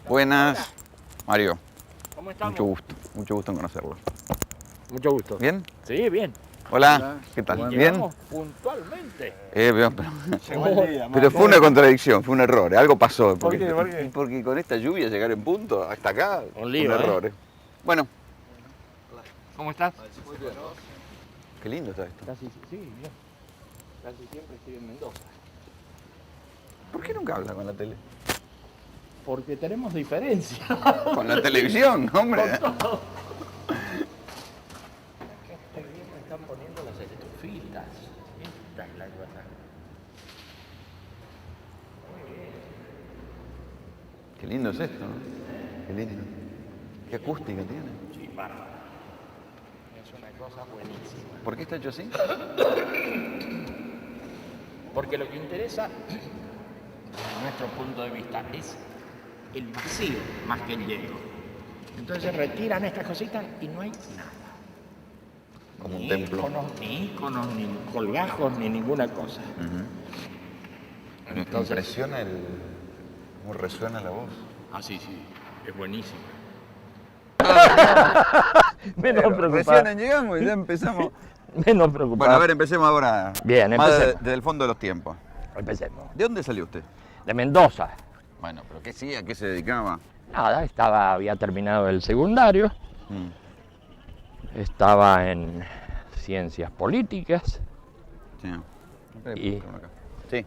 Buenas, Mario. ¿Cómo estamos? Mucho gusto en conocerlo. Mucho gusto. ¿Bien? Sí, bien. Hola, ¿qué tal? Y ¿Bien? llegamos puntualmente. Pero, Llegó el día, pero fue una contradicción, fue un error, algo pasó. ¿Por qué? ¿Por qué? Porque con esta lluvia llegar en punto hasta acá, Un lío, un error. Bueno, ¿Cómo estás? qué lindo está esto. Casi, sí, bien. Casi siempre estoy en Mendoza. ¿Por qué nunca habla con la tele? Porque tenemos diferencia. Con la televisión, hombre. Acá estoy viendo, están poniendo las estufitas. Esta es la cosa. Qué lindo es esto, ¿no? Qué lindo. Qué acústica tiene. Sí, bárbaro. Es una cosa buenísima. ¿Por qué está hecho así? Porque lo que interesa, desde nuestro punto de vista, es el vacío más que el lleno. Entonces retiran estas cositas y no hay nada. Como un Ni templo. íconos, ni colgajos, ni ninguna cosa. Me Entonces, impresiona cómo resuena la voz. sí, es buenísimo. Menos preocupado. Recién llegamos y ya empezamos. Menos preocupado. Bueno, a ver, empecemos ahora. Bien, más empecemos. desde el fondo de los tiempos. Empecemos. ¿De dónde salió usted? De Mendoza. Bueno, pero ¿qué sí? ¿A qué se dedicaba? Nada, había terminado el secundario, Mm, estaba en ciencias políticas. sí. Y- Sí.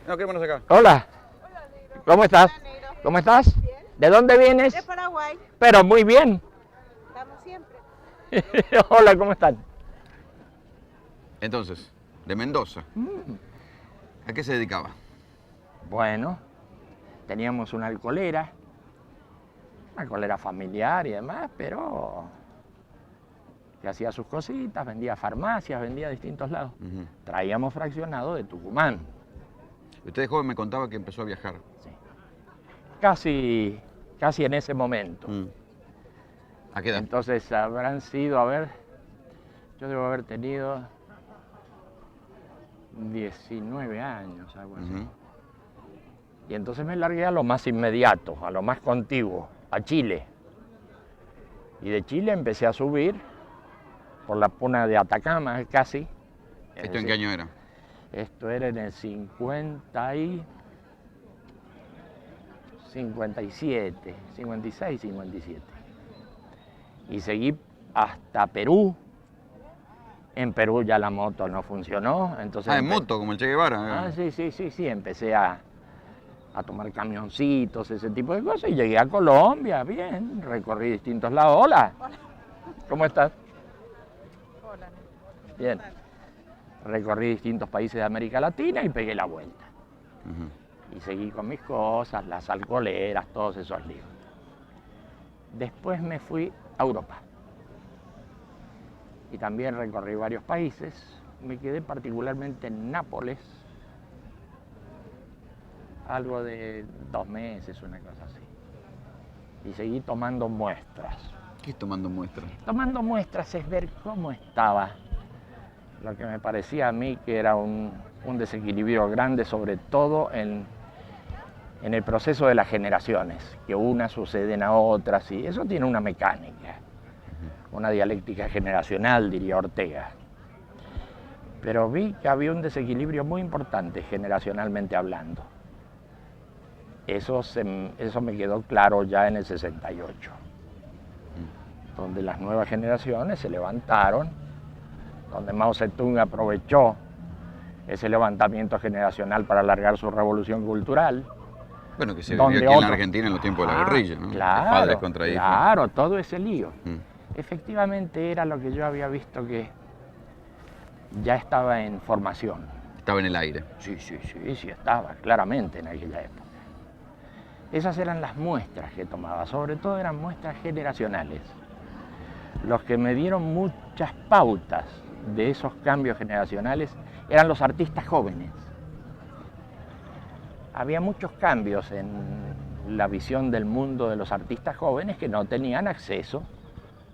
No, quedémonos acá. Hola, ¿cómo estás? negro. ¿Cómo estás? ¿De dónde vienes? De Paraguay, Pero muy bien. estamos siempre. Hola, ¿cómo están? Entonces, de Mendoza. ¿A qué se dedicaba? Bueno, teníamos una alcoholera familiar y demás, pero que hacía sus cositas, vendía farmacias, vendía a distintos lados. Ujú. Traíamos fraccionado de Tucumán. Usted de joven me contaba que empezó a viajar. Sí. Casi en ese momento. ¿A qué edad? Entonces habrán sido, yo debo haber tenido 19 años, algo así. Ujú. Y entonces me largué a lo más inmediato, a lo más contiguo, a Chile. Y de Chile empecé a subir por la puna de Atacama, casi. ¿Esto en qué año era? Esto era en el 57, 56, 57. Y seguí hasta Perú. En Perú ya la moto no funcionó, entonces... En moto, como el Che Guevara. Sí, empecé a tomar camioncitos, ese tipo de cosas, y llegué a Colombia, bien, recorrí distintos lados. Hola, ¿cómo estás? Hola. Bien. Recorrí distintos países de América Latina y pegué la vuelta. Ujú. Y seguí con mis cosas, las alcoholeras, todos esos líos. Después me fui a Europa. Y también recorrí varios países. Me quedé particularmente en Nápoles. Algo de 2 meses, una cosa así. Y seguí tomando muestras. ¿Qué es tomando muestras? Tomando muestras es ver cómo estaba lo que me parecía a mí que era un desequilibrio grande, sobre todo en el proceso de las generaciones, que unas suceden a otras, y eso tiene una mecánica, una dialéctica generacional, diría Ortega. Pero vi que había un desequilibrio muy importante generacionalmente hablando. Eso me quedó claro ya en el 68, donde las nuevas generaciones se levantaron, donde Mao Zedong aprovechó ese levantamiento generacional para alargar su revolución cultural. Bueno, que se vivió aquí en la Argentina en los tiempos de la guerrilla, ¿no? Claro, Padres contra hijos. claro, todo ese lío. Mm. Efectivamente era lo que yo había visto que ya estaba en formación. Estaba en el aire. Sí, estaba claramente en aquella época. Esas eran las muestras que tomaba, sobre todo eran muestras generacionales. Los que me dieron muchas pautas de esos cambios generacionales eran los artistas jóvenes. Había muchos cambios en la visión del mundo de los artistas jóvenes que no tenían acceso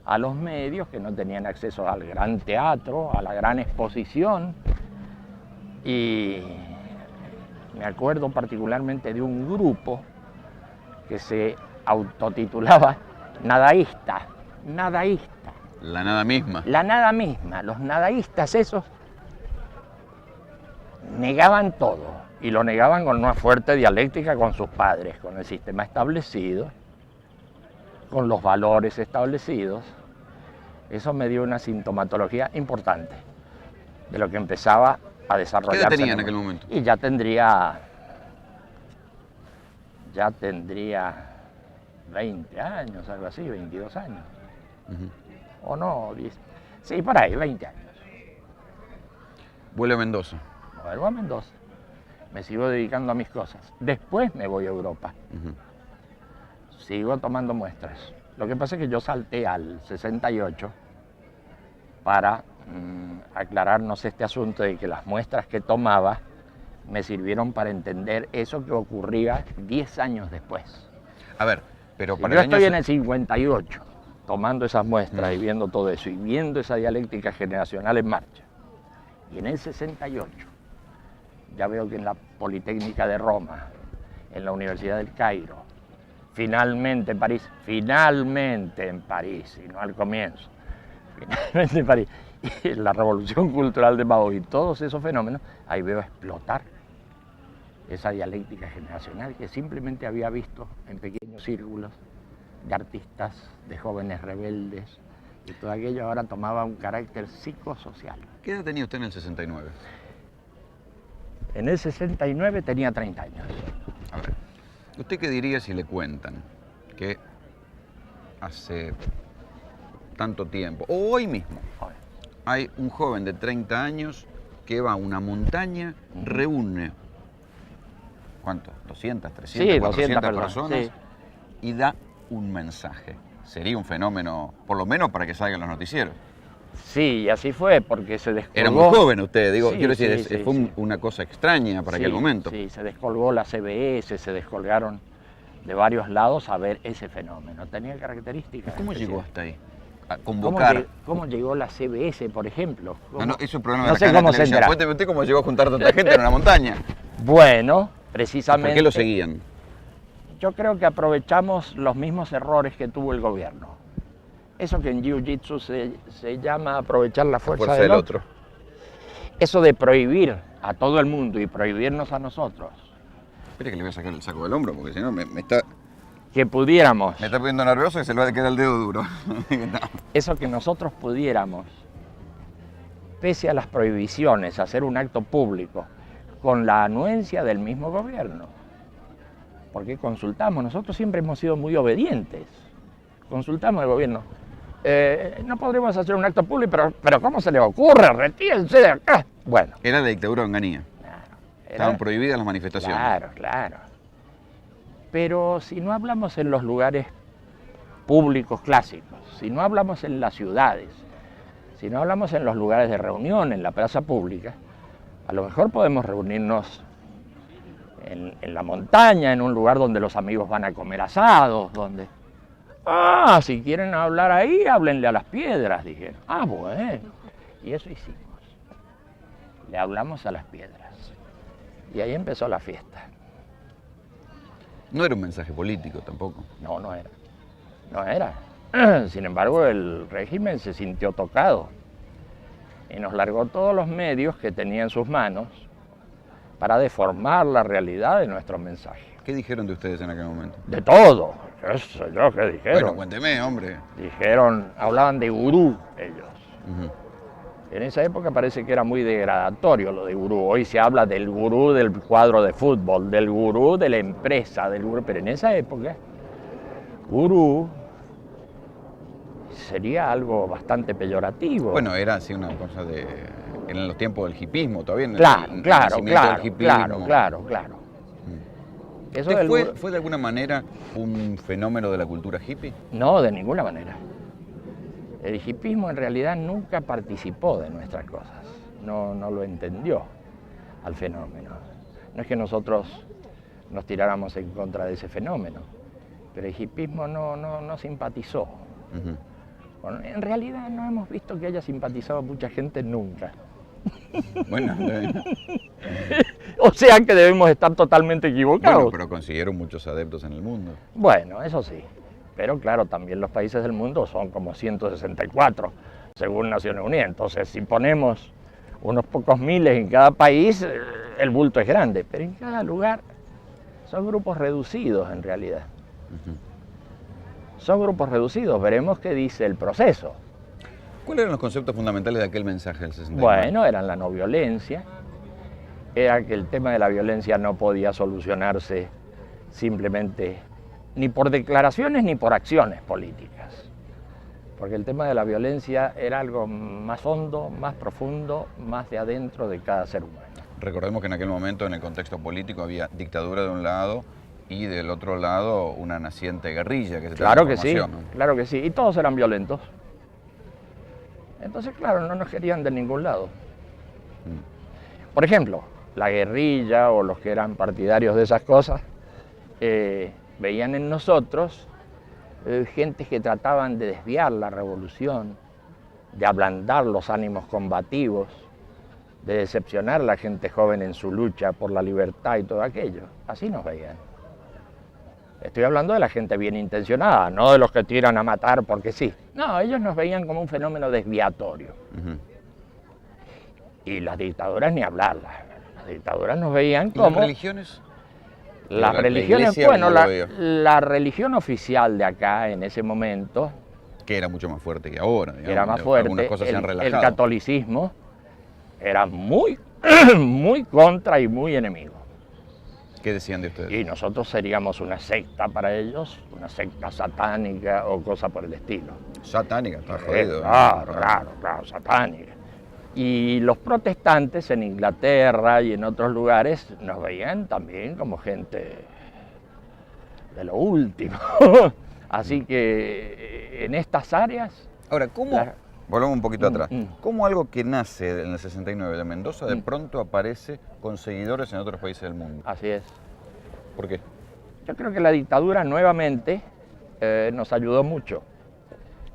a los medios, que no tenían acceso al gran teatro, a la gran exposición. Y me acuerdo particularmente de un grupo que se autotitulaba nadaísta, nadaísta. La nada misma. La nada misma, los nadaístas esos negaban todo y lo negaban con una fuerte dialéctica con sus padres, con el sistema establecido, con los valores establecidos. Eso me dio una sintomatología importante de lo que empezaba a desarrollarse. ¿Qué edad tenía en aquel momento? Y ya tendría 20 años, algo así, 22 años. O no, 10, sí, por ahí, 20 años. Vuelve a Mendoza. Vuelvo a Mendoza. Me sigo dedicando a mis cosas. Después me voy a Europa. Sigo tomando muestras. Lo que pasa es que yo salté al 68 para aclararnos este asunto de que las muestras que tomaba me sirvieron para entender eso que ocurría 10 años después. A ver, pero Si para yo el año... estoy en el 58 tomando esas muestras y viendo todo eso y viendo esa dialéctica generacional en marcha. Y en el 68 ya veo que en la Politécnica de Roma, en la Universidad del Cairo, finalmente en París, finalmente en París, y no al comienzo, finalmente en París, y la revolución cultural de Mao y todos esos fenómenos, ahí veo explotar esa dialéctica generacional que simplemente había visto en pequeños círculos de artistas, de jóvenes rebeldes, y todo aquello ahora tomaba un carácter psicosocial. ¿Qué edad tenía usted en el 69? En el 69 tenía 30 años. A ver, ¿usted qué diría si le cuentan que hace tanto tiempo, o hoy mismo, hay un joven de 30 años que va a una montaña, reúne, ¿cuánto? 200, 300, Sí, 400 200 personas sí. y da un mensaje? Sería un fenómeno, por lo menos para que salgan los noticieros. Sí, y así fue, porque se descolgó... Era muy joven usted, digo, Sí, quiero decir, sí, sí, fue sí. una cosa extraña para aquel Sí, momento. Sí, se descolgó la CBS, se descolgaron de varios lados a ver ese fenómeno. Tenía características. ¿Cómo especiales. llegó hasta ahí? A ¿Cómo, convocar. cómo llegó la CBS, por ejemplo? No, es un problema no de la sé cadena cómo de se televisión. entera. Cuénteme usted cómo llegó a juntar tanta gente en una montaña. Bueno, precisamente... ¿Por qué lo seguían? Yo creo que aprovechamos los mismos errores que tuvo el gobierno. Eso que en Jiu-Jitsu se llama aprovechar la fuerza del otro. Eso de prohibir a todo el mundo y prohibirnos a nosotros. Espere que le voy a sacar el saco del hombro porque si no me está Que pudiéramos, poniendo nervioso y se le va a quedar el dedo duro. eso que nosotros pudiéramos, pese a las prohibiciones, hacer un acto público con la anuencia del mismo gobierno. Porque consultamos, nosotros siempre hemos sido muy obedientes. Consultamos al gobierno. No podremos hacer un acto público, pero ¿cómo se le ocurre? Retírense de acá. Bueno. Era la dictadura de Onganía. Claro, Estaban prohibidas las manifestaciones. Claro, claro. Pero si no hablamos en los lugares públicos clásicos, si no hablamos en las ciudades, si no hablamos en los lugares de reunión, en la plaza pública, a lo mejor podemos reunirnos en la montaña, en un lugar donde los amigos van a comer asados, donde... Ah, si quieren hablar ahí, háblenle a las piedras, dijeron. Ah, bueno. Y eso hicimos. Le hablamos a las piedras. Y ahí empezó la fiesta. No era un mensaje político tampoco. No, no era. No era. Sin embargo, el régimen se sintió tocado y nos largó todos los medios que tenía en sus manos para deformar la realidad de nuestro mensaje. ¿Qué dijeron de ustedes en aquel momento? De todo. ¿Qué sé yo? ¿Qué dijeron? Bueno, cuénteme, hombre. Dijeron, hablaban de gurú ellos. Ujú. En esa época parece que era muy degradatorio lo de gurú. Hoy se habla del gurú del cuadro de fútbol, del gurú de la empresa, del gurú. Pero en esa época, gurú sería algo bastante peyorativo. Bueno, era así una cosa de... En los tiempos del hipismo, todavía. Claro, el claro, nacimiento claro, del hipismo. claro. Eso ¿Usted del fue, gurú- fue de alguna manera un fenómeno de la cultura hippie? No, de ninguna manera. El hipismo en realidad nunca participó de nuestras cosas, no lo entendió al fenómeno. No es que nosotros nos tiráramos en contra de ese fenómeno, pero el hipismo no simpatizó. Ujú. Bueno, en realidad no hemos visto que haya simpatizado mucha gente nunca. Bueno, O sea que debemos estar totalmente equivocados. Bueno, pero consiguieron muchos adeptos en el mundo. Bueno, eso sí. Pero claro, también los países del mundo son como 164, según Naciones Unidas. Entonces, si ponemos unos pocos miles en cada país, el bulto es grande. Pero en cada lugar son grupos reducidos en realidad. Son grupos reducidos. Veremos qué dice el proceso. ¿Cuáles eran los conceptos fundamentales de aquel mensaje del 69? Bueno, eran la no violencia. Era que el tema de la violencia no podía solucionarse simplemente ni por declaraciones ni por acciones políticas, porque el tema de la violencia era algo más hondo, más profundo, más de adentro de cada ser humano. Recordemos que en aquel momento en el contexto político había dictadura de un lado y del otro lado una naciente guerrilla que se Claro que sí, ¿no? claro que sí, y todos eran violentos. Entonces, claro, no nos querían de ningún lado. Por ejemplo, la guerrilla o los que eran partidarios de esas cosas, veían en nosotros gente que trataban de desviar la revolución, de ablandar los ánimos combativos, de decepcionar a la gente joven en su lucha por la libertad y todo aquello. Así nos veían. Estoy hablando de la gente bien intencionada, no de los que tiran a matar porque sí. No, ellos nos veían como un fenómeno desviatorio. Y las dictaduras ni hablar. Las dictaduras nos veían como... ¿Las religiones? Las religiones, iglesia, bueno, ¿cómo lo veía? la religión oficial de acá en ese momento, Que era mucho más fuerte que ahora, digamos. era más Algunas fuerte, cosas se han el relajado. catolicismo era muy, muy contra y muy enemigo. ¿Qué decían de ustedes? Y nosotros seríamos una secta para ellos, una secta satánica o cosa por el estilo. Satánica, está jodido. Claro, satánica. Y los protestantes en Inglaterra y en otros lugares nos veían también como gente de lo último. Así que en estas áreas... Ahora, ¿cómo? Volvamos un poquito atrás. ¿Cómo algo que nace en el 69 de Mendoza de pronto aparece con seguidores en otros países del mundo? Así es. ¿Por qué? Yo creo que la dictadura nuevamente nos ayudó mucho,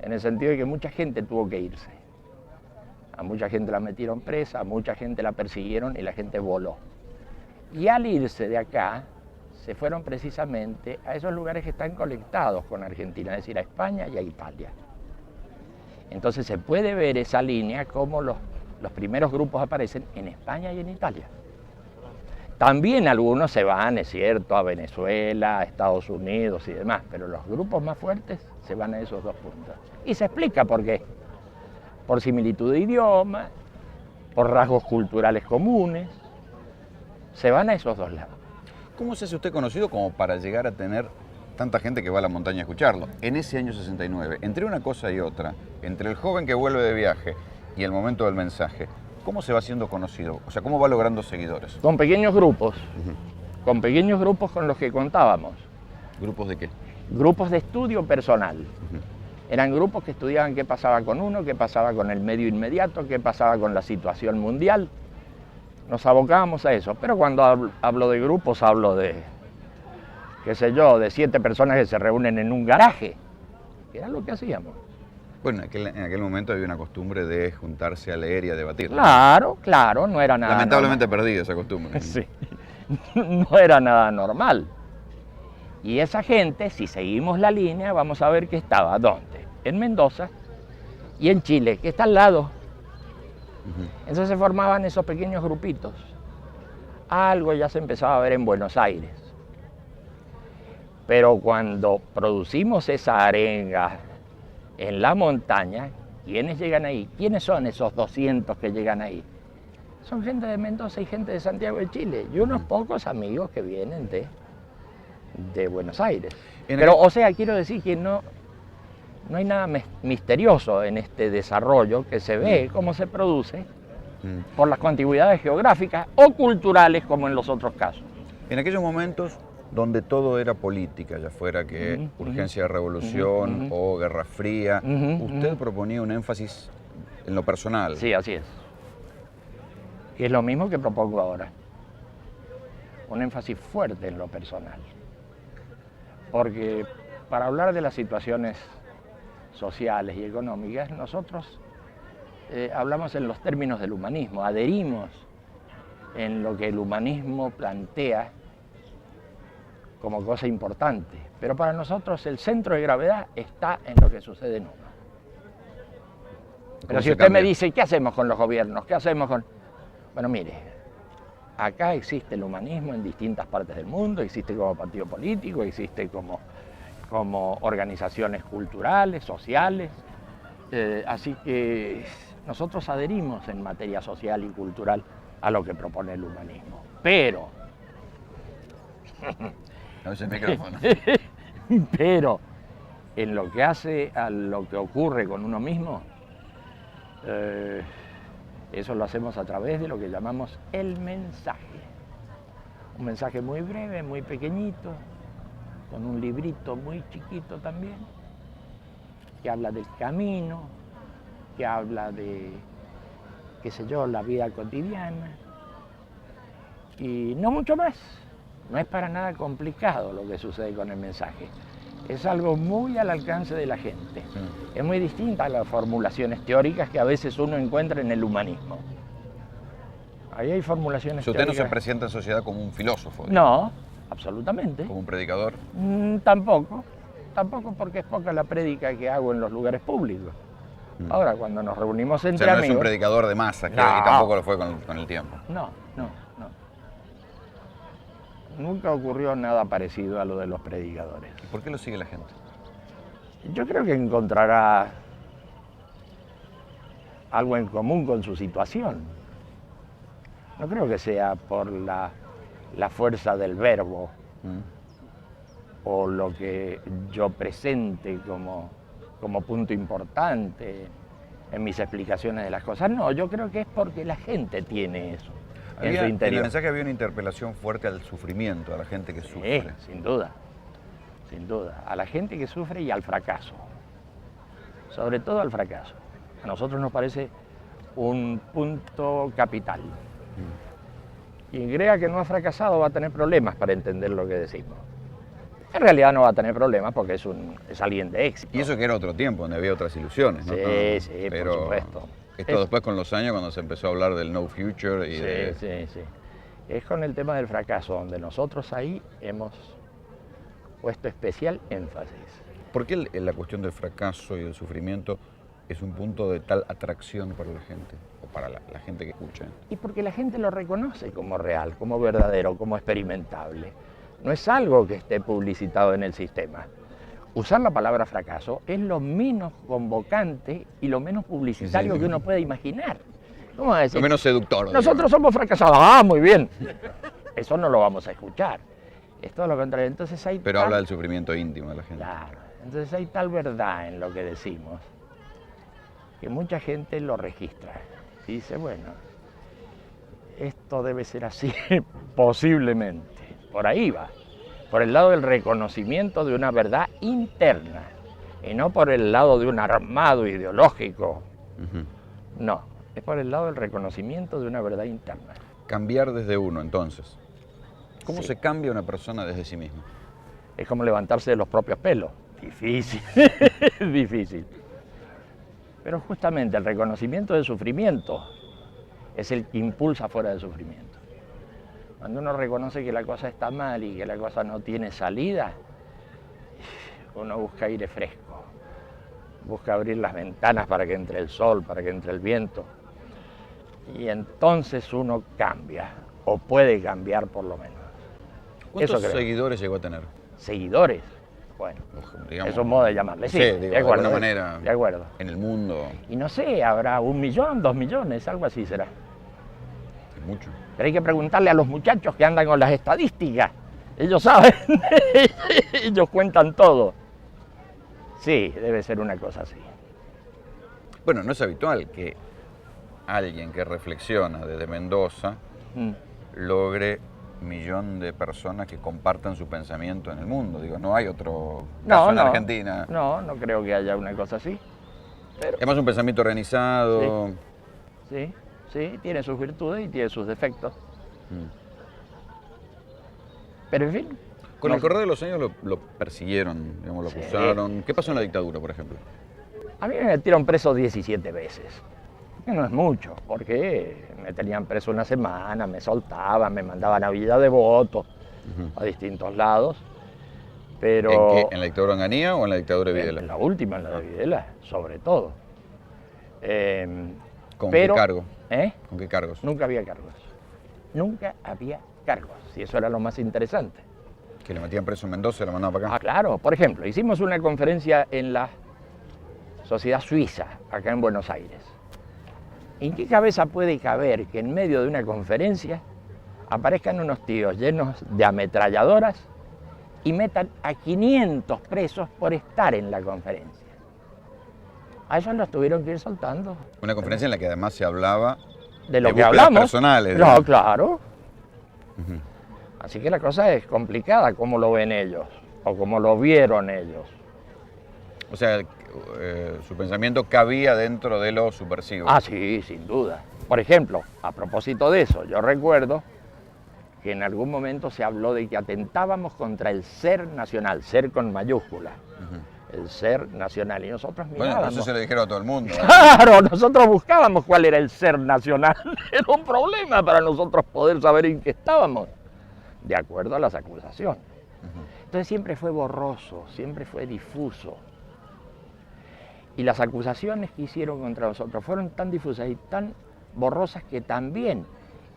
en el sentido de que mucha gente tuvo que irse. A mucha gente la metieron presa, a mucha gente la persiguieron y la gente voló. Y al irse de acá, se fueron precisamente a esos lugares que están conectados con Argentina, es decir, a España y a Italia. Entonces se puede ver esa línea como los primeros grupos aparecen en España y en Italia. También algunos se van, es cierto, a Venezuela, a Estados Unidos y demás, pero los grupos más fuertes se van a esos dos puntos. Y se explica por qué. Por similitud de idioma, por rasgos culturales comunes, se van a esos dos lados. ¿Cómo se hace usted conocido como para llegar a tener tanta gente que va a la montaña a escucharlo? En ese año 69, entre una cosa y otra, entre el joven que vuelve de viaje y el momento del mensaje, ¿cómo se va haciendo conocido? O sea, ¿cómo va logrando seguidores? Con pequeños grupos, con pequeños grupos con los que contábamos. ¿Grupos de qué? Grupos de estudio personal. Eran grupos que estudiaban qué pasaba con uno, qué pasaba con el medio inmediato, qué pasaba con la situación mundial. Nos abocábamos a eso, pero cuando hablo de grupos hablo de, qué sé yo, de 7 personas que se reúnen en un garaje, que era lo que hacíamos. Bueno, en aquel momento había una costumbre de juntarse a leer y a debatir. Claro, claro, no era nada Lamentablemente perdida esa costumbre. Sí, no era nada normal. Y esa gente, si seguimos la línea, vamos a ver que estaba, ¿dónde? En Mendoza y en Chile, que está al lado. Entonces se formaban esos pequeños grupitos. Algo ya se empezaba a ver en Buenos Aires. Pero cuando producimos esa arenga en la montaña, ¿quiénes llegan ahí? ¿Quiénes son esos 200 que llegan ahí? Son gente de Mendoza y gente de Santiago de Chile y unos pocos amigos que vienen de Buenos Aires. Pero, o sea, quiero decir que no hay nada misterioso en este desarrollo que se ve cómo se produce por las contigüidades geográficas o culturales como en los otros casos. En aquellos momentos donde todo era política, ya fuera que urgencia de revolución o guerra fría, usted proponía un énfasis en lo personal. Sí, así es. Que es lo mismo que propongo ahora. Un énfasis fuerte en lo personal. Porque para hablar de las situaciones sociales y económicas, nosotros hablamos en los términos del humanismo, adherimos en lo que el humanismo plantea como cosa importante. Pero para nosotros el centro de gravedad está en lo que sucede en uno. Pero ¿Cómo si se usted me cambia? dice, ¿qué hacemos con los gobiernos? ¿Qué hacemos con...? Bueno, mire, acá existe el humanismo en distintas partes del mundo, existe como partido político, existe como organizaciones culturales, sociales, así que nosotros adherimos en materia social y cultural a lo que propone el humanismo. Pero, No ese micrófono. pero, en lo que hace a lo que ocurre con uno mismo, eso lo hacemos a través de lo que llamamos el mensaje. Un mensaje muy breve, muy pequeñito, con un librito muy chiquito también, que habla del camino, que habla de, qué sé yo, la vida cotidiana, y no mucho más. No es para nada complicado lo que sucede con el mensaje. Es algo muy al alcance de la gente. Es muy distinta a las formulaciones teóricas que a veces uno encuentra en el humanismo. Ahí hay formulaciones Usted no teóricas. se presenta en sociedad como un filósofo, No, absolutamente. como un predicador. Tampoco porque es poca la prédica que hago en los lugares públicos. Ahora, cuando nos reunimos O entre sea, no es un amigos... predicador de masa, que No. y tampoco lo fue con el tiempo. No. Nunca ocurrió nada parecido a lo de los predicadores. ¿Y por qué lo sigue la gente? Yo creo que encontrará algo en común con su situación. No creo que sea por la fuerza del verbo o lo que yo presente como punto importante en mis explicaciones de las cosas. No, yo creo que es porque la gente tiene eso en su En el interior. mensaje había una interpelación fuerte al sufrimiento, a la gente que sufre. Sí, sin duda, a la gente que sufre y al fracaso, sobre todo al fracaso. A nosotros nos parece un punto capital. Quien crea que no ha fracasado va a tener problemas para entender lo que decimos. En realidad no va a tener problemas porque es alguien de éxito. Y eso que era otro tiempo, donde había otras ilusiones, ¿no? Sí, Pero por supuesto. Esto después con los años, cuando se empezó a hablar del no future y Sí. Es con el tema del fracaso donde nosotros ahí hemos puesto especial énfasis. ¿Por qué la cuestión del fracaso y del sufrimiento es un punto de tal atracción para la gente, o para la gente que escucha? Y porque la gente lo reconoce como real, como verdadero, como experimentable. No es algo que esté publicitado en el sistema. Usar la palabra fracaso es lo menos convocante y lo menos publicitario Sí. que uno puede imaginar. ¿Cómo va a decir? Lo menos seductor. Nosotros somos fracasados. ¡Ah, muy bien! Eso no lo vamos a escuchar. Es todo lo contrario. Entonces hay Pero habla del sufrimiento íntimo de la gente. Claro. Entonces hay tal verdad en lo que decimos que mucha gente lo registra y dice, bueno, esto debe ser así, posiblemente. Por ahí va. Por el lado del reconocimiento de una verdad interna y no por el lado de un armado ideológico. No, es por el lado del reconocimiento de una verdad interna. Cambiar desde uno, entonces. ¿Cómo Sí. se cambia una persona desde sí misma? Es como levantarse de los propios pelos. Difícil, difícil. Pero justamente el reconocimiento del sufrimiento es el que impulsa fuera del sufrimiento. Cuando uno reconoce que la cosa está mal y que la cosa no tiene salida, uno busca aire fresco, busca abrir las ventanas para que entre el sol, para que entre el viento. Y entonces uno cambia, o puede cambiar por lo menos. ¿Cuántos Eso creo. seguidores llegó a tener? seguidores. Bueno, Digamos, es un modo de llamarle. Sí, digo, de acuerdo. alguna manera. De acuerdo. En el mundo Y no sé, habrá 1 millón, 2 millones, algo así será. es mucho. Pero hay que preguntarle a los muchachos que andan con las estadísticas. Ellos saben, ellos cuentan todo. Sí, debe ser una cosa así. Bueno, no es habitual que alguien que reflexiona desde Mendoza Mm. logre 1 millón de personas que compartan su pensamiento en el mundo. Digo, no hay otro No, caso en no. Argentina. No, no creo que haya una cosa así. Es más un pensamiento organizado. Sí, sí, tiene sus virtudes y tiene sus defectos. Mm. Pero en fin. Con no el sé. correr de los años lo persiguieron, digamos, lo Sí. acusaron. ¿Qué pasó en la dictadura, por ejemplo? A mí me metieron preso 17 veces. Que no es mucho, porque me tenían preso una semana, me soltaban, me mandaban a Villa Devoto, a distintos lados. Pero ¿En qué? ¿En la dictadura de Onganía o en la dictadura de Videla? en la última, en la de Videla, sobre todo. ¿Con pero, qué cargo? ¿Eh? ¿Con qué cargos? Nunca había cargos. Nunca había cargos, y eso era lo más interesante. Que le metían preso en Mendoza y lo mandaban para acá. Ah, claro. Por ejemplo, hicimos una conferencia en la Sociedad Suiza, acá en Buenos Aires. ¿En qué cabeza puede caber que en medio de una conferencia aparezcan unos tíos llenos de ametralladoras y metan a 500 presos por estar en la conferencia? A ellos los tuvieron que ir soltando. Una conferencia en la que además se hablaba De lo de que búsquedas hablamos. personales. No, ¿no? claro. Así que la cosa es complicada, como lo ven ellos, o como lo vieron ellos. O sea, su pensamiento cabía dentro de lo subversivo. Ah, sí, sin duda. Por ejemplo, a propósito de eso, yo recuerdo que en algún momento se habló de que atentábamos contra el ser nacional, ser con mayúscula, el ser nacional, y nosotros Bueno, mirábamos. eso se lo dijeron a todo el mundo. Claro, nosotros buscábamos cuál era el ser nacional. Era un problema para nosotros poder saber en qué estábamos, de acuerdo a las acusaciones. Entonces siempre fue borroso, siempre fue difuso. Y las acusaciones que hicieron contra nosotros fueron tan difusas y tan borrosas que también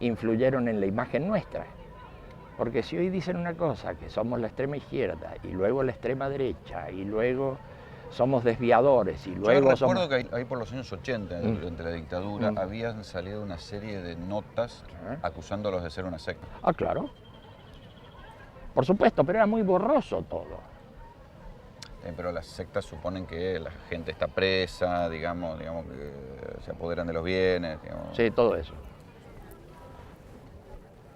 influyeron en la imagen nuestra. Porque si hoy dicen una cosa, que somos la extrema izquierda, y luego la extrema derecha, y luego somos desviadores, y luego Yo somos... recuerdo que ahí por los años 80, durante la dictadura, habían salido una serie de notas acusándolos de ser una secta. Ah, claro. Por supuesto, pero era muy borroso todo. Pero las sectas suponen que la gente está presa, digamos que se apoderan de los bienes. Digamos. Sí, todo eso.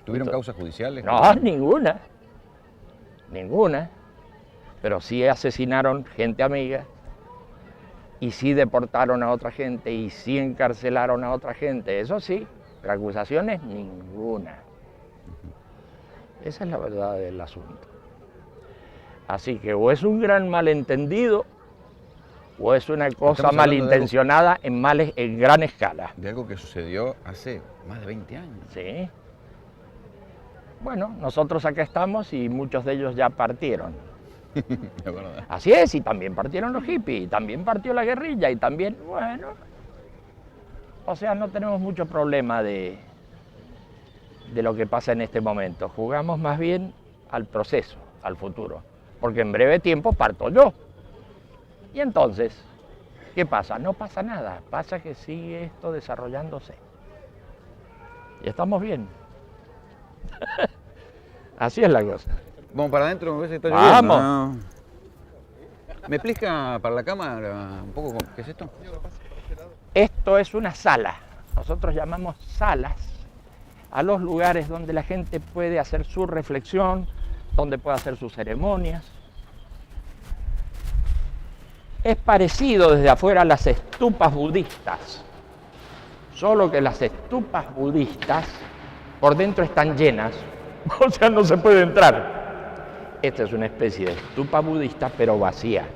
¿Tuvieron causas judiciales? No, ninguna. Ninguna. Pero sí asesinaron gente amiga, y sí deportaron a otra gente, y sí encarcelaron a otra gente. Eso sí, pero acusaciones ninguna. Esa es la verdad del asunto. Así que o es un gran malentendido, o es una cosa Estamos hablando de malintencionada en gran escala. De algo que sucedió hace más de 20 años. Sí. Bueno, nosotros acá estamos y muchos de ellos ya partieron. De verdad. Así es, y también partieron los hippies, y también partió la guerrilla, y también, bueno, o sea, no tenemos mucho problema de lo que pasa en este momento. Jugamos más bien al proceso, al futuro, porque en breve tiempo parto yo. Y entonces, ¿qué pasa? No pasa nada, pasa que sigue esto desarrollándose. Y estamos bien. Así es la cosa. Vamos para adentro, me parece que está Vamos. lloviendo, ¿no? ¿Me explica para la cámara un poco qué es esto? Esto es una sala. Nosotros llamamos salas a los lugares donde la gente puede hacer su reflexión, donde puede hacer sus ceremonias. Es parecido desde afuera a las estupas budistas, solo que las estupas budistas por dentro están llenas, o sea, no se puede entrar. Esta es una especie de estupa budista, pero vacía,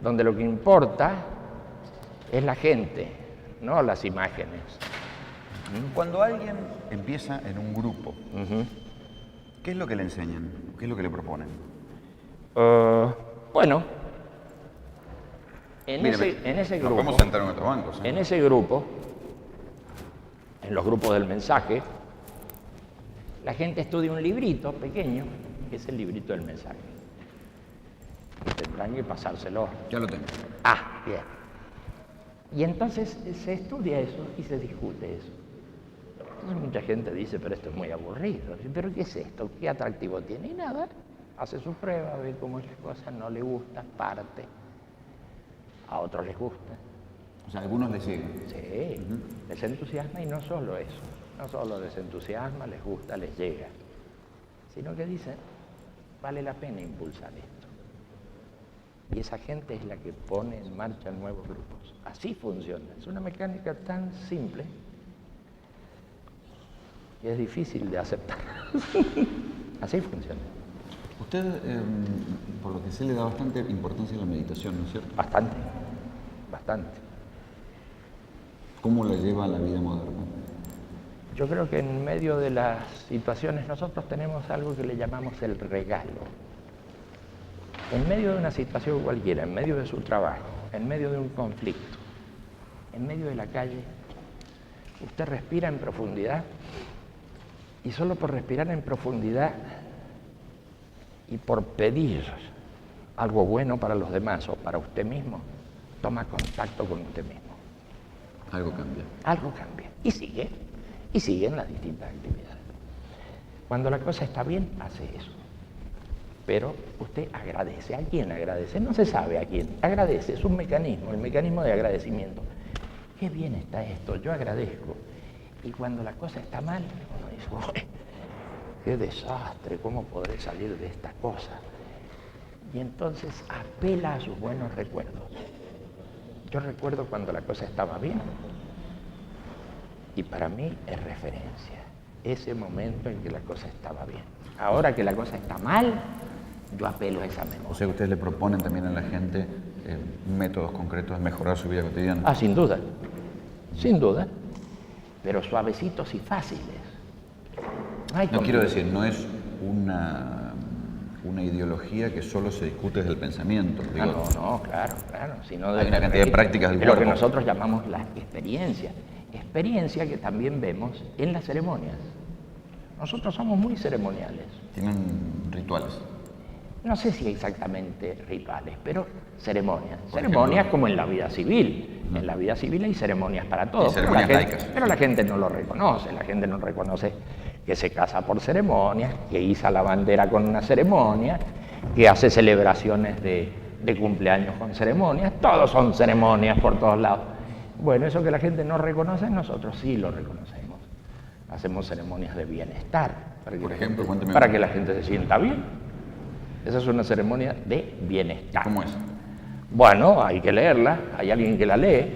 donde lo que importa es la gente, no las imágenes. Cuando alguien empieza en un grupo, ¿qué es lo que le enseñan? ¿Qué es lo que le proponen? Bueno, en Mire, ese Nos grupo, podemos sentar en otros bancos. en ese grupo, en los grupos del mensaje, la gente estudia un librito pequeño, que es el librito del mensaje. Tendrán que pasárselo. Ya lo tengo. Ah, bien. Y entonces se estudia eso y se discute eso. Entonces mucha gente dice, pero esto es muy aburrido. ¿Pero qué es esto? ¿Qué atractivo tiene? Y nada, hace su prueba, ve cómo es la cosa, no le gusta, parte. A otros les gusta. O sea, algunos le siguen. Sí, les entusiasma, y no solo eso. No solo les entusiasma, les gusta, les llega. Sino que dicen, vale la pena impulsar esto. Y esa gente es la que pone en marcha nuevos grupos. Así funciona. Es una mecánica tan simple que es difícil de aceptar. Así funciona. Usted, por lo que sé, le da bastante importancia a la meditación, ¿no es cierto? Bastante, bastante. ¿Cómo la lleva a la vida moderna? Yo creo que en medio de las situaciones nosotros tenemos algo que le llamamos el regalo. En medio de una situación cualquiera, en medio de su trabajo, en medio de un conflicto, en medio de la calle, usted respira en profundidad y solo por respirar en profundidad y por pedir algo bueno para los demás o para usted mismo, toma contacto con usted mismo. Algo cambia. Algo cambia y siguen las distintas actividades. Cuando la cosa está bien, hace eso. Pero usted agradece. ¿A quién agradece? No se sabe a quién. Agradece, es un mecanismo, el mecanismo de agradecimiento. Qué bien está esto, yo agradezco. Y cuando la cosa está mal, uno dice, uy, qué desastre, ¿cómo podré salir de esta cosa? Y entonces apela a sus buenos recuerdos. Yo recuerdo cuando la cosa estaba bien, y para mí es referencia, ese momento en que la cosa estaba bien. Ahora que la cosa está mal, yo apelo a esa memoria. O sea, ustedes le proponen también a la gente métodos concretos de mejorar su vida cotidiana. Ah, sin duda, pero suavecitos y fáciles. No quiero decir, no es una ideología que solo se discute desde el pensamiento. Digo, No, claro, sino hay una cantidad de prácticas del de lo que cuerpo. nosotros llamamos la experiencia que también vemos en las ceremonias. Nosotros somos muy ceremoniales. Tienen rituales. No sé si exactamente rituales, pero ceremonias. Por Ceremonias ejemplo. como en la vida civil. En la vida civil hay ceremonias para todo. Y ceremonias laicas. Pero la gente no lo reconoce. La gente no reconoce que se casa por ceremonias, que iza la bandera con una ceremonia, que hace celebraciones de cumpleaños con ceremonias. Todos son ceremonias por todos lados. Bueno, eso que la gente no reconoce, nosotros sí lo reconocemos. Hacemos ceremonias de bienestar. Por ejemplo, cuénteme. Para que la gente se sienta bien. Esa es una ceremonia de bienestar. ¿Cómo es? Bueno, hay que leerla, hay alguien que la lee,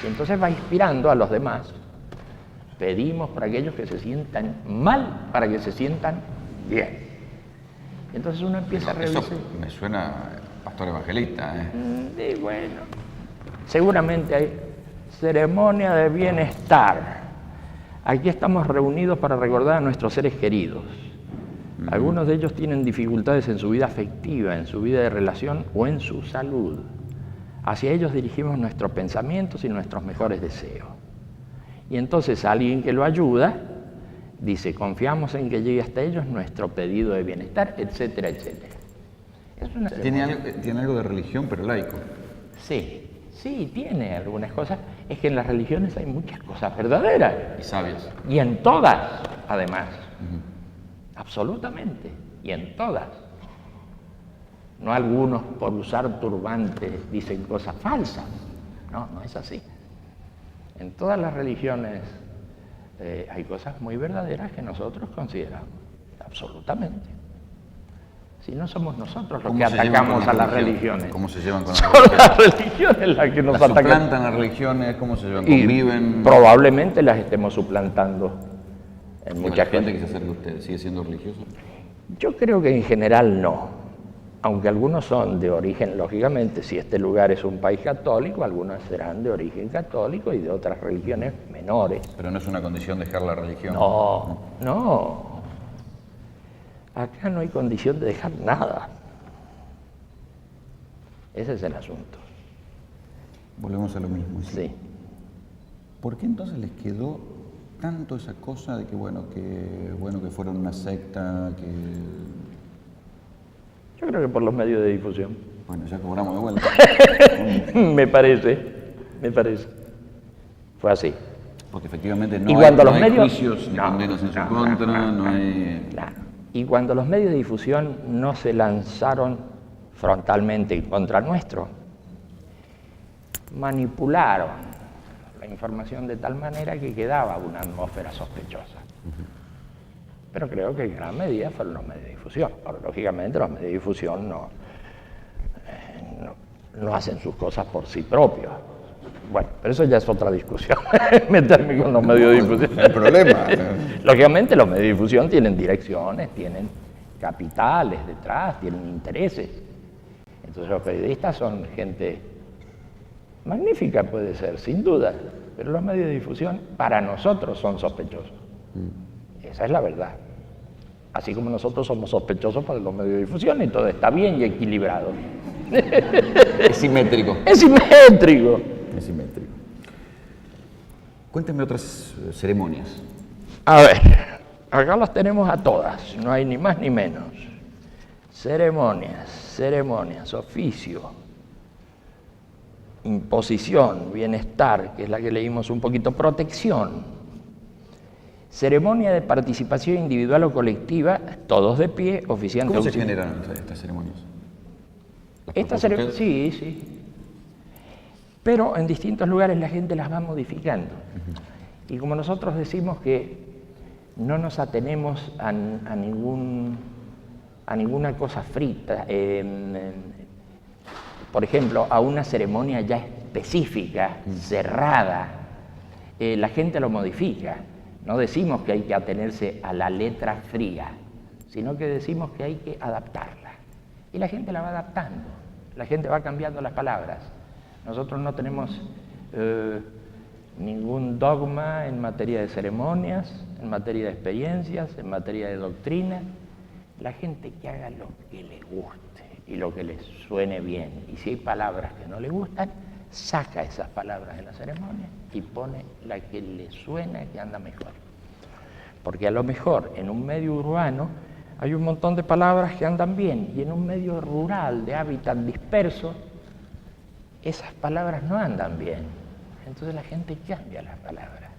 y entonces va inspirando a los demás. Pedimos para aquellos que se sientan mal, para que se sientan bien. Entonces uno empieza a revisar. Eso me suena pastor evangelista, ¿eh? Y bueno, seguramente hay ceremonia de bienestar. Aquí estamos reunidos para recordar a nuestros seres queridos. Algunos de ellos tienen dificultades en su vida afectiva, en su vida de relación o en su salud. Hacia ellos dirigimos nuestros pensamientos y nuestros mejores deseos. Y entonces alguien que lo ayuda dice, confiamos en que llegue hasta ellos nuestro pedido de bienestar, etcétera, etcétera. Es una Tiene algo de religión, pero laico. Sí, tiene algunas cosas. Es que en las religiones hay muchas cosas verdaderas. Y sabias. Y en todas, además. Absolutamente. Y en todas. No algunos por usar turbantes dicen cosas falsas. No es así. En todas las religiones hay cosas muy verdaderas que nosotros consideramos. Absolutamente. Si no somos nosotros los que atacamos a las religiones. ¿Cómo se llevan con Son las religiones? las religiones las que nos ¿Las atacan. suplantan las religiones? ¿Cómo se llevan? Y ¿Conviven? probablemente las estemos suplantando en ¿Y mucha la gente gente. que se acerca a usted sigue siendo religioso? Yo creo que en general no, aunque algunos son de origen, lógicamente, si este lugar es un país católico, algunos serán de origen católico y de otras religiones menores. Pero no es una condición dejar la religión. No. Acá no hay condición de dejar nada. Ese es el asunto. Volvemos a lo mismo. Sí. ¿Por qué entonces les quedó tanto esa cosa de que que fueron una secta, que... Yo creo que por los medios de difusión. Bueno, ya cobramos de vuelta. Me parece. Fue así. Porque efectivamente Y no cuando los hay medios- juicios ni No, condenas en su no, contra, no hay... Claro. Y cuando los medios de difusión no se lanzaron frontalmente contra nuestro, manipularon la información de tal manera que quedaba una atmósfera sospechosa. Pero creo que en gran medida fueron los medios de difusión. Ahora, lógicamente, los medios de difusión no hacen sus cosas por sí propios. Bueno, pero eso ya es otra discusión, meterme con los medios de difusión. El problema. Lógicamente los medios de difusión tienen direcciones, tienen capitales detrás, tienen intereses. Entonces los periodistas son gente Magnífica puede ser, sin duda, pero los medios de difusión para nosotros son sospechosos. Esa es la verdad. Así como nosotros somos sospechosos para los medios de difusión y todo está bien y equilibrado. Es simétrico. Es simétrico. Es simétrico. Cuéntame otras ceremonias. A ver, acá las tenemos a todas, no hay ni más ni menos. Ceremonias, oficio, imposición, bienestar, que es la que leímos un poquito, protección. Ceremonia de participación individual o colectiva, todos de pie, oficiante ¿Cómo se auxiliar. generan estas ceremonias? Estas ceremonias, sí. Pero en distintos lugares la gente las va modificando. Y como nosotros decimos que no nos atenemos a ninguna cosa frita, por ejemplo, a una ceremonia ya específica, cerrada, la gente lo modifica. No decimos que hay que atenerse a la letra fría, sino que decimos que hay que adaptarla. Y la gente la va adaptando, la gente va cambiando las palabras. Nosotros no tenemos ningún dogma en materia de ceremonias, en materia de experiencias, en materia de doctrina. La gente que haga lo que le guste y lo que le suene bien. Y si hay palabras que no le gustan, saca esas palabras de la ceremonia y pone la que le suena, que anda mejor. Porque a lo mejor en un medio urbano hay un montón de palabras que andan bien y en un medio rural de hábitat disperso esas palabras no andan bien. Entonces la gente cambia las palabras.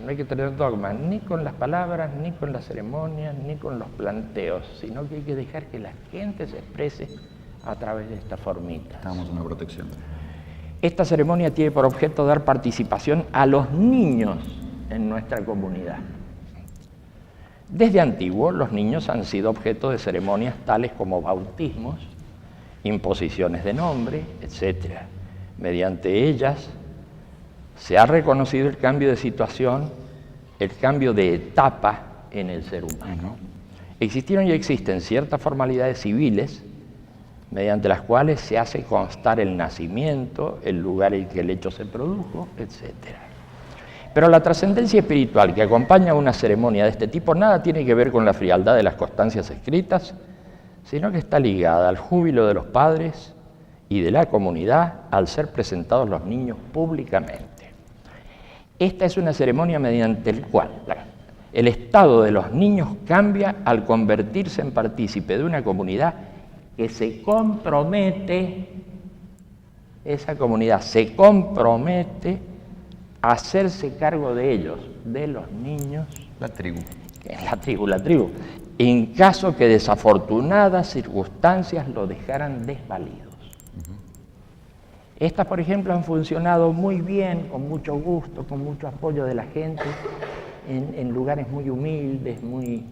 No hay que tener dogma ni con las palabras, ni con las ceremonias, ni con los planteos, sino que hay que dejar que la gente se exprese a través de esta formita. Estamos en una protección. Esta ceremonia tiene por objeto dar participación a los niños en nuestra comunidad. Desde antiguo, los niños han sido objeto de ceremonias tales como bautismos, imposiciones de nombre, etc. Mediante ellas se ha reconocido el cambio de situación, el cambio de etapa en el ser humano. Existieron y existen ciertas formalidades civiles mediante las cuales se hace constar el nacimiento, el lugar en que el hecho se produjo, etc. Pero la trascendencia espiritual que acompaña a una ceremonia de este tipo nada tiene que ver con la frialdad de las constancias escritas, sino que está ligada al júbilo de los padres y de la comunidad al ser presentados los niños públicamente. Esta es una ceremonia mediante la cual el estado de los niños cambia al convertirse en partícipe de una comunidad que se compromete, esa comunidad se compromete a hacerse cargo de ellos, de los niños. La tribu. La tribu. En caso que desafortunadas circunstancias lo dejaran desvalidos. Estas, por ejemplo, han funcionado muy bien, con mucho gusto, con mucho apoyo de la gente, en lugares muy humildes, en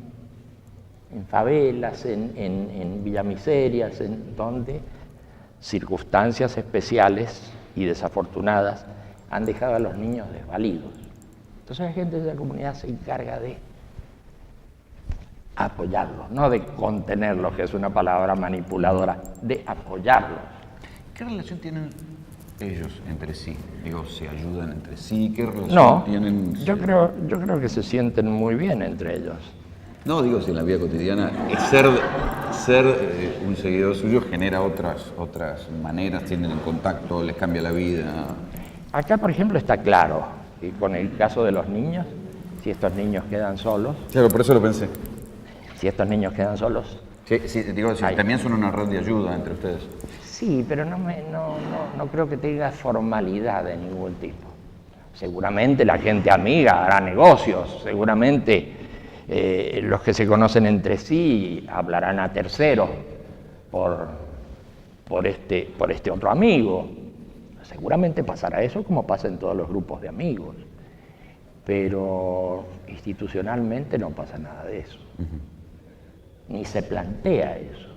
favelas, en villamiserias, en donde circunstancias especiales y desafortunadas han dejado a los niños desvalidos. Entonces la gente de la comunidad se encarga de apoyarlos, no de contenerlos, que es una palabra manipuladora, de apoyarlos. ¿Qué relación tienen ellos entre sí? Digo, ¿se ayudan entre sí? ¿Qué relación tienen? Yo creo que se sienten muy bien entre ellos. No, digo, si en la vida cotidiana ser un seguidor suyo genera otras maneras, tienen en contacto, les cambia la vida. Acá, por ejemplo, está claro, y con el caso de los niños, si estos niños quedan solos. Claro, por eso lo pensé. Si estos niños quedan solos. Sí, digo, también son una red de ayuda entre ustedes. Sí, pero no creo que tenga formalidad de ningún tipo. Seguramente la gente amiga hará negocios, seguramente los que se conocen entre sí hablarán a terceros por este otro amigo. Seguramente pasará eso como pasa en todos los grupos de amigos, pero institucionalmente no pasa nada de eso. Ni se plantea eso,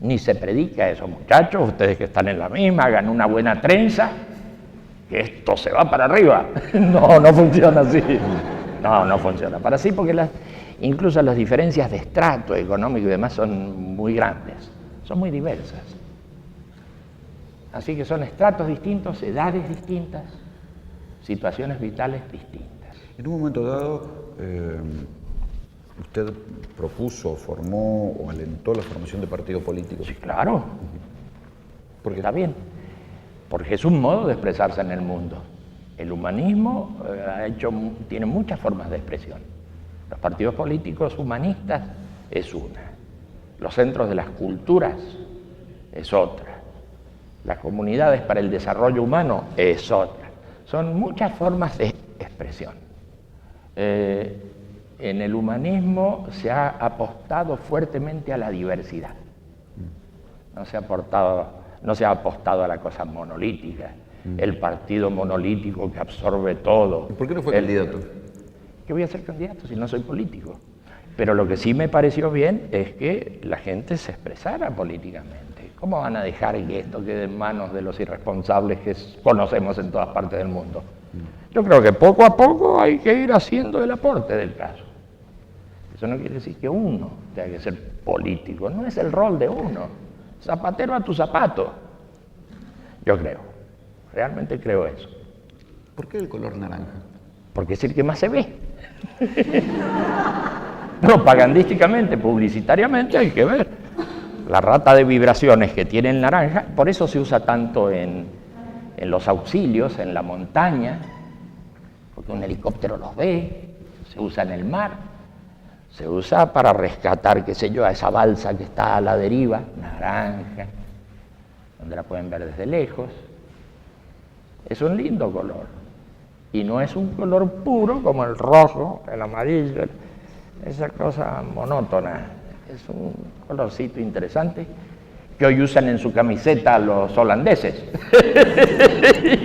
ni se predica eso. Muchachos, ustedes que están en la misma, hagan una buena trenza, que esto se va para arriba. No funciona así. No funciona para así, porque incluso las diferencias de estrato económico y demás son muy grandes, son muy diversas. Así que son estratos distintos, edades distintas, situaciones vitales distintas. En un momento dado, ¿usted propuso, formó o alentó la formación de partidos políticos? Sí, claro. ¿Por qué? Está bien, porque es un modo de expresarse en el mundo. El humanismo tiene muchas formas de expresión. Los partidos políticos humanistas es una. Los centros de las culturas es otra. Las comunidades para el desarrollo humano es otra. Son muchas formas de expresión. En el humanismo se ha apostado fuertemente a la diversidad. No se ha apostado a la cosa monolítica, el partido monolítico que absorbe todo. ¿Por qué no fue candidato? ¿Qué voy a ser candidato si no soy político? Pero lo que sí me pareció bien es que la gente se expresara políticamente. ¿Cómo van a dejar que esto quede en manos de los irresponsables que conocemos en todas partes del mundo? Yo creo que poco a poco hay que ir haciendo el aporte del caso. Eso no quiere decir que uno tenga que ser político, no es el rol de uno. Zapatero a tu zapato. Yo creo, realmente creo eso. ¿Por qué el color naranja? Porque es el que más se ve. Propagandísticamente, publicitariamente hay que ver. La rata de vibraciones que tiene el naranja, por eso se usa tanto en los auxilios, en la montaña, porque un helicóptero los ve, se usa en el mar, se usa para rescatar, qué sé yo, a esa balsa que está a la deriva, naranja, donde la pueden ver desde lejos. Es un lindo color, y no es un color puro como el rojo, el amarillo, esa cosa monótona. Es un colorcito interesante que hoy usan en su camiseta los holandeses,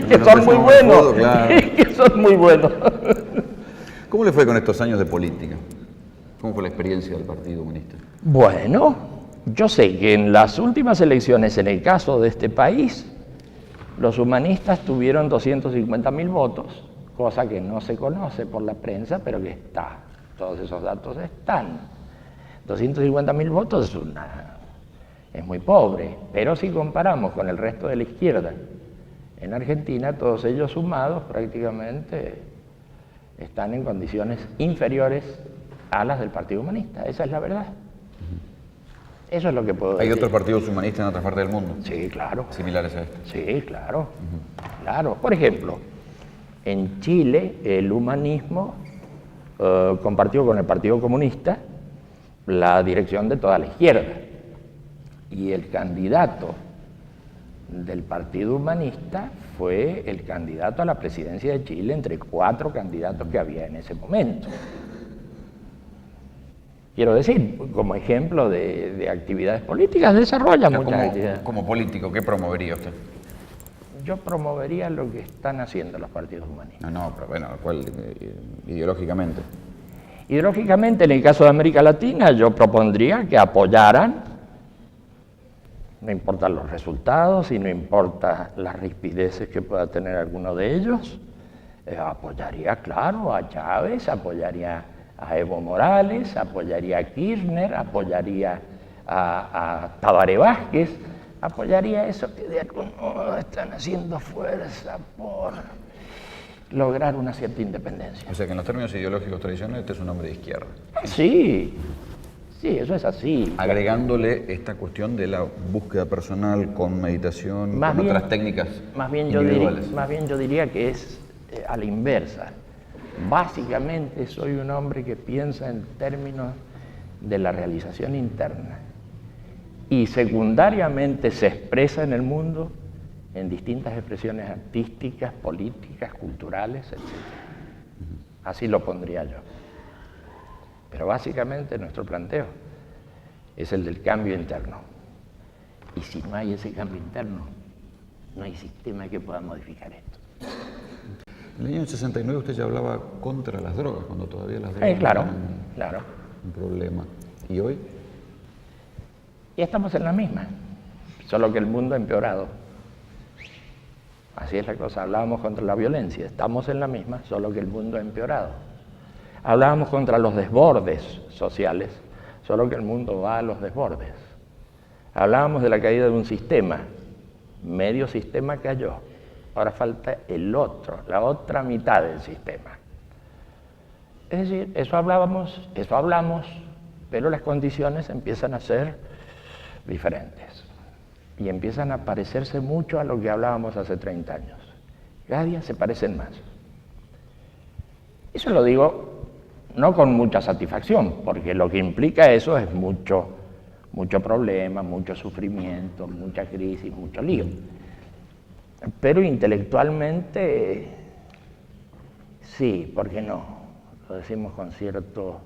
que son muy buenos, que son muy buenos. ¿Cómo le fue con estos años de política? ¿Cómo fue la experiencia del Partido Comunista? Bueno, yo sé que en las últimas elecciones, en el caso de este país, los humanistas tuvieron 250.000 votos, cosa que no se conoce por la prensa, pero que está. Todos esos datos están. 250.000 votos es muy pobre, pero si comparamos con el resto de la izquierda en Argentina, todos ellos sumados prácticamente están en condiciones inferiores a las del Partido Humanista. Esa es la verdad. Eso es lo que puedo decir. ¿Hay otros partidos humanistas en otras partes del mundo? Sí, claro. Similares a este. Sí, claro. Claro. Por ejemplo, en Chile el humanismo compartió con el Partido Comunista la dirección de toda la izquierda. Y el candidato del Partido Humanista fue el candidato a la presidencia de Chile entre 4 candidatos que había en ese momento. Quiero decir, como ejemplo de actividades políticas, desarrolla muchas actividades. Como político, ¿qué promovería usted? Yo promovería lo que están haciendo los partidos humanistas. No, pero bueno, ¿cuál? Ideológicamente. Ideológicamente, en el caso de América Latina, yo propondría que apoyaran, no importan los resultados y no importa las rispideces que pueda tener alguno de ellos, apoyaría, claro, a Chávez, apoyaría a Evo Morales, apoyaría a Kirchner, apoyaría a Tabaré Vázquez, apoyaría eso que de algún modo están haciendo fuerza por lograr una cierta independencia. O sea que en los términos ideológicos tradicionales este es un hombre de izquierda. Sí, sí, eso es así. Agregándole esta cuestión de la búsqueda personal con meditación, Más con bien- otras técnicas Más bien yo diría que es a la inversa. Básicamente soy un hombre que piensa en términos de la realización interna y secundariamente se expresa en el mundo en distintas expresiones artísticas, políticas, culturales, etc. Así lo pondría yo. Pero básicamente nuestro planteo es el del cambio interno. Y si no hay ese cambio interno, no hay sistema que pueda modificar esto. En el año 69 usted ya hablaba contra las drogas, cuando todavía las drogas Claro, eran claro. un problema. ¿Y hoy? Y estamos en la misma, solo que el mundo ha empeorado. Así es la cosa, hablábamos contra la violencia, estamos en la misma, solo que el mundo ha empeorado. Hablábamos contra los desbordes sociales, solo que el mundo va a los desbordes. Hablábamos de la caída de un sistema, Medio sistema cayó. Ahora falta el otro, la otra mitad del sistema. Es decir, eso hablamos, pero las condiciones empiezan a ser diferentes. Y empiezan a parecerse mucho a lo que hablábamos hace 30 años. Cada día se parecen más. Eso lo digo no con mucha satisfacción, porque lo que implica eso es mucho problema, mucho sufrimiento, mucha crisis, mucho lío. Pero intelectualmente, sí, ¿por qué no? Lo decimos con cierto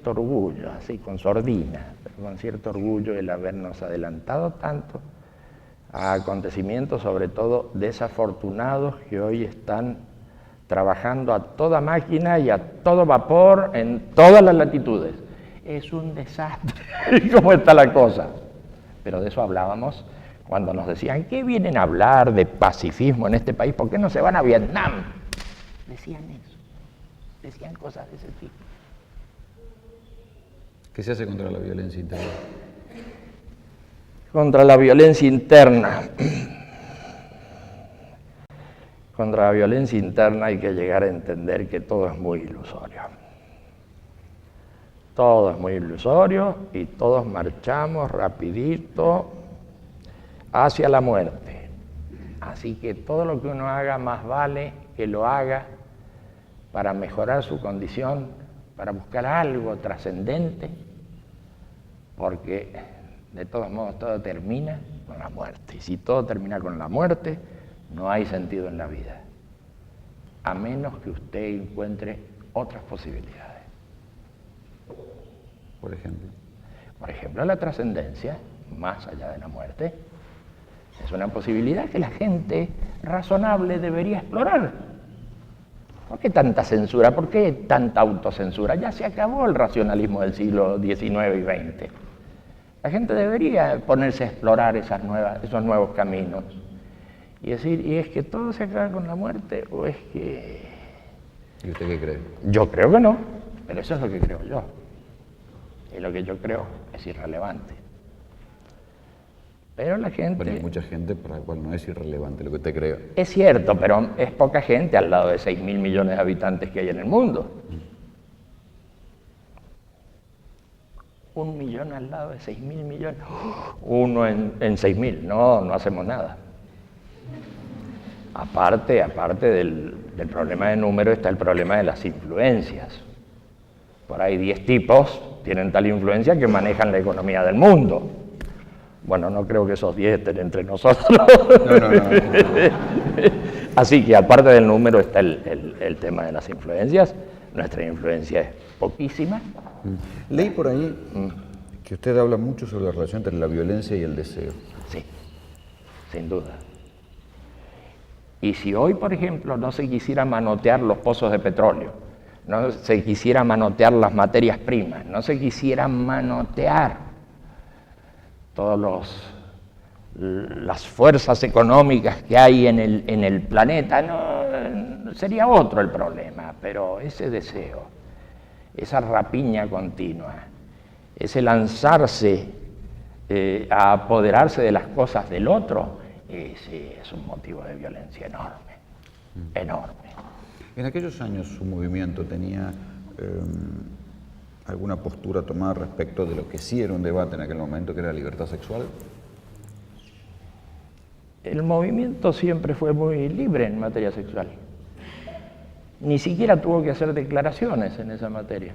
orgullo, así, con sordina, pero con cierto orgullo el habernos adelantado tanto a acontecimientos, sobre todo desafortunados, que hoy están trabajando a toda máquina y a todo vapor en todas las latitudes. Es un desastre cómo está la cosa. Pero de eso hablábamos cuando nos decían, ¿qué vienen a hablar de pacifismo en este país? ¿Por qué no se van a Vietnam? Decían eso, decían cosas de ese tipo. ¿Qué se hace contra la violencia interna? Contra la violencia interna. Contra la violencia interna hay que llegar a entender que todo es muy ilusorio. Todo es muy ilusorio y todos marchamos rapidito hacia la muerte. Así que todo lo que uno haga más vale que lo haga para mejorar su condición, para buscar algo trascendente, porque de todos modos todo termina con la muerte. Y si todo termina con la muerte, no hay sentido en la vida, a menos que usted encuentre otras posibilidades. Por ejemplo. Por ejemplo, la trascendencia, más allá de la muerte, es una posibilidad que la gente razonable debería explorar. ¿Por qué tanta censura? ¿Por qué tanta autocensura? Ya se acabó el racionalismo del siglo XIX y XX. La gente debería ponerse a explorar esos nuevos caminos y decir, ¿y es que todo se acaba con la muerte o es que...? ¿Y usted qué cree? Yo creo que no, pero eso es lo que creo yo. Y lo que yo creo es irrelevante. Pero la gente... Bueno, hay mucha gente para la cual no es irrelevante lo que usted cree. Es cierto, pero es poca gente al lado de 6.000 millones de habitantes que hay en el mundo. 1 millón al lado de 6.000 millones. Uno en 6.000, no hacemos nada. Aparte del problema de número está el problema de las influencias. Por ahí 10 tipos tienen tal influencia que manejan la economía del mundo. Bueno, no creo que esos 10 estén entre nosotros. No. Así que aparte del número está el tema de las influencias. Nuestra influencia es poquísima. Leí por ahí que usted habla mucho sobre la relación entre la violencia y el deseo. Sí, sin duda. Y si hoy, por ejemplo, no se quisiera manotear los pozos de petróleo, no se quisiera manotear las materias primas, no se quisiera manotear todas las fuerzas económicas que hay en el planeta, no, sería otro el problema, pero ese deseo, esa rapiña continua, ese lanzarse a apoderarse de las cosas del otro, ese es un motivo de violencia enorme, enorme. En aquellos años su movimiento tenía alguna postura tomada respecto de lo que sí era un debate en aquel momento, que era la libertad sexual. El movimiento siempre fue muy libre en materia sexual. Ni siquiera tuvo que hacer declaraciones en esa materia.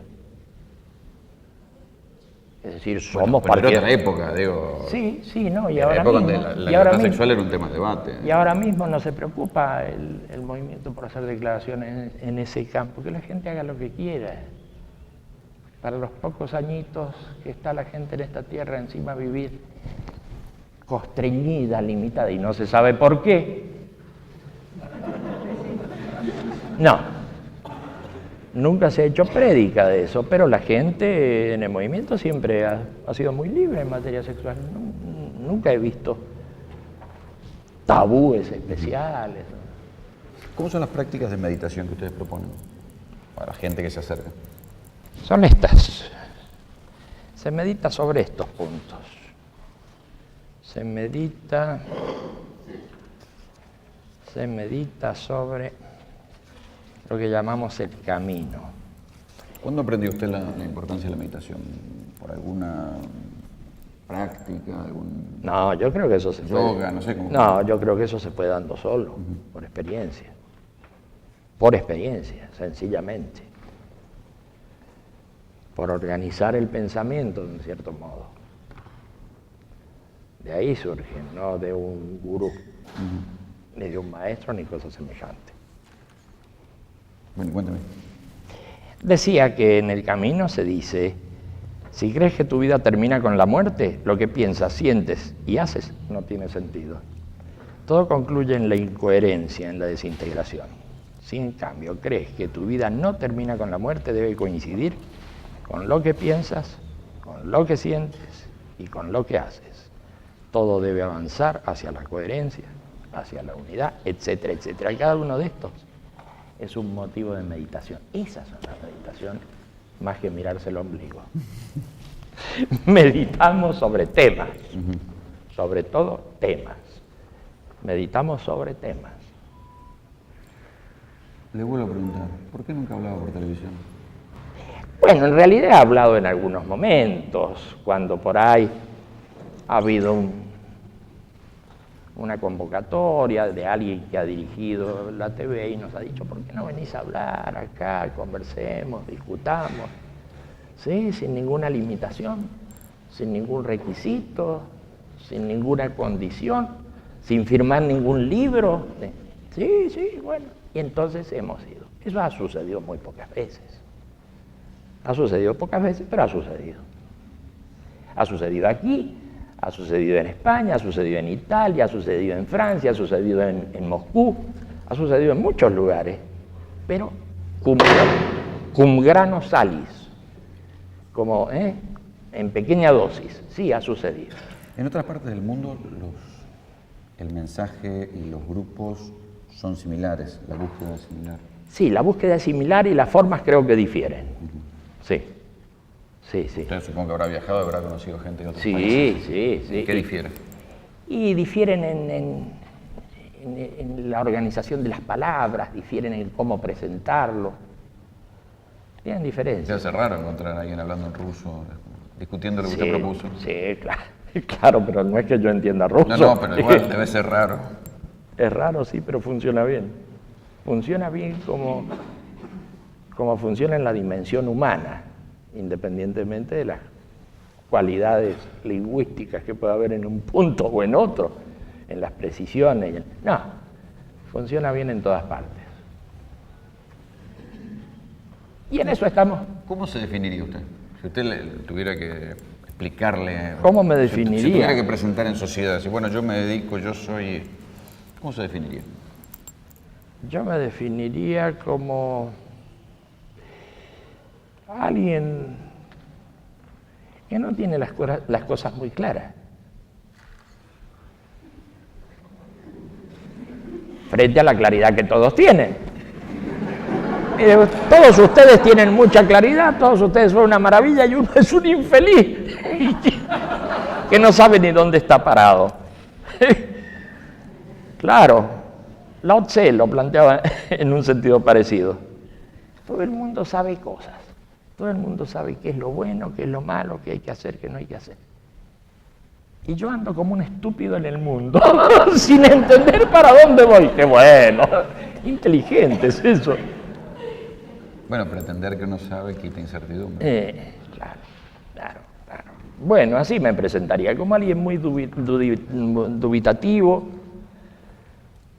Es decir, somos pero partidarios. era otra época, digo. Sí, no, y en ahora la época mismo. donde la libertad sexual era un tema de debate. Y ahora mismo no se preocupa el movimiento por hacer declaraciones en ese campo, que la gente haga lo que quiera. Para los pocos añitos que está la gente en esta tierra, encima vivir constreñida, limitada, y no se sabe por qué. No, nunca se ha hecho prédica de eso, pero la gente en el movimiento siempre ha sido muy libre en materia sexual. Nunca he visto tabúes especiales. ¿Cómo son las prácticas de meditación que ustedes proponen para la gente que se acerca? Son estas. Se medita sobre estos puntos. se medita sobre lo que llamamos el camino. ¿Cuándo aprendió usted la importancia de la meditación? ¿Por alguna práctica? No, yo creo que eso se fue. Yoga, no sé cómo. No, yo creo que eso se fue dando solo, por experiencia. Por experiencia, sencillamente. Por organizar el pensamiento, de un cierto modo. De ahí surge, no de un gurú, ni de un maestro, ni cosa semejante. Bueno, cuéntame. Decía que en el camino se dice, si crees que tu vida termina con la muerte, lo que piensas, sientes y haces no tiene sentido. Todo concluye en la incoherencia, en la desintegración. Si en cambio crees que tu vida no termina con la muerte, debe coincidir con lo que piensas, con lo que sientes y con lo que haces. Todo debe avanzar hacia la coherencia, hacia la unidad, etcétera, etcétera. Cada uno de estos es un motivo de meditación. Esas son las meditaciones, más que mirarse el ombligo. Meditamos sobre temas, sobre todo temas. Meditamos sobre temas. Le vuelvo a preguntar, ¿por qué nunca hablaba por televisión? Bueno, en realidad he hablado en algunos momentos, cuando por ahí ha habido una convocatoria de alguien que ha dirigido la TV y nos ha dicho, ¿por qué no venís a hablar acá, conversemos, discutamos? Sí, sin ninguna limitación, sin ningún requisito, sin ninguna condición, sin firmar ningún libro. Sí, bueno. Y entonces hemos ido. Eso ha sucedido muy pocas veces. Ha sucedido pocas veces, pero ha sucedido. Ha sucedido aquí, ha sucedido en España, ha sucedido en Italia, ha sucedido en Francia, ha sucedido en Moscú, ha sucedido en muchos lugares, pero cum grano salis, como en pequeña dosis, sí ha sucedido. En otras partes del mundo el mensaje y los grupos son similares, la búsqueda es similar. Sí, la búsqueda es similar y las formas creo que difieren. Sí. Usted supongo que habrá viajado, habrá conocido gente de otros países. Sí. ¿Qué difiere? Y difieren en la organización de las palabras, difieren en cómo presentarlo. Tienen diferencias. Se hace raro encontrar a alguien hablando en ruso, discutiendo lo que usted propuso. Sí, claro, pero no es que yo entienda ruso. No, pero igual debe ser raro. Es raro, sí, pero funciona bien. Funciona bien como funciona en la dimensión humana, independientemente de las cualidades lingüísticas que pueda haber en un punto o en otro, en las precisiones. No, funciona bien en todas partes. Y en eso estamos. ¿Cómo se definiría usted? Si usted tuviera que explicarle... ¿Cómo me definiría? Si tuviera que presentar en sociedad, si bueno, yo me dedico, yo soy... ¿Cómo se definiría? Yo me definiría como alguien que no tiene las cosas muy claras. Frente a la claridad que todos tienen. Todos ustedes tienen mucha claridad, todos ustedes son una maravilla y uno es un infeliz que no sabe ni dónde está parado. Claro, Lao Tse lo planteaba en un sentido parecido. Todo el mundo sabe cosas, todo el mundo sabe qué es lo bueno, qué es lo malo, qué hay que hacer, qué no hay que hacer. Y yo ando como un estúpido en el mundo, sin entender para dónde voy. ¡Qué bueno! Inteligente es eso. Bueno, pretender que uno sabe quita incertidumbre. Claro. Bueno, así me presentaría, como alguien muy dubitativo,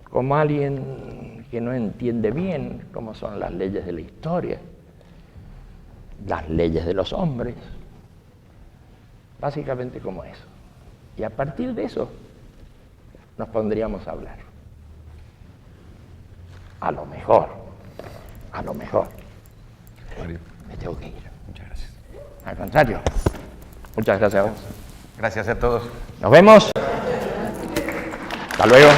como alguien que no entiende bien cómo son las leyes de la historia, las leyes de los hombres, básicamente como eso. Y a partir de eso nos pondríamos a hablar. A lo mejor. Mario, Me tengo que ir. muchas gracias. Al contrario. Muchas gracias a vos. Gracias a todos. Nos vemos. Hasta luego.